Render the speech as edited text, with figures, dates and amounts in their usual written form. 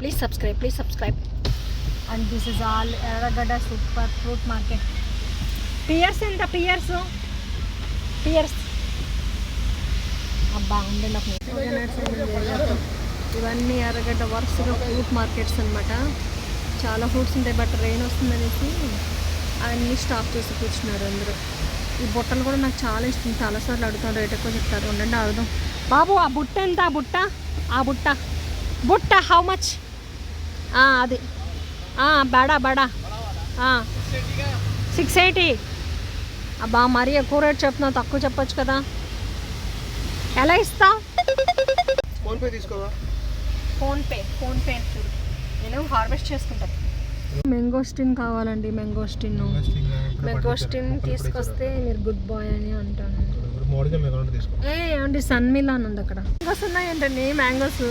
Please subscribe. And this is all ఎర్రగడ్డ super fruit market. Pierce ఎంత? Pierce అబ్బా ఉండే నాకు. ఇవన్నీ ఎర్రగడ్డ వరుసగా ఫ్రూట్ మార్కెట్స్ అనమాట. చాలా ఫ్రూట్స్ ఉంటాయి, బట్ రెయిన్ వస్తుందనేసి అవన్నీ స్టాప్ చేసి కూర్చున్నారు అందరూ. ఈ బుట్టలు కూడా నాకు చాలా ఇష్టం, చాలాసార్లు అడుగుతాను, రేట్ ఎక్కువ చెప్తారు. ఉండండి అడుగుదాం. బాబు ఆ బుట్ట ఎంత? బుట్ట హౌ మచ్? అది బడా 680. అబ్బా మరీ ఎక్కువ రేట్ చెప్తున్నావు, తక్కువ చెప్పొచ్చు కదా. ఎలా ఇస్తావు? ఫోన్పే తీసుకోవా? ఫోన్పే చూడు, నేను హార్వెస్ట్ చేసుకుంటాను. మ్యాంగోస్టిన్ కావాలండి. మ్యాంగోస్టిన్ తీసుకొస్తే మీరు గుడ్ బాయ్ అని అంటాను. ఏమండి సన్ మిలాన్ ఉంది అక్కడ. మ్యాంగోస్ ఉన్నాయంటండి, మ్యాంగోస్.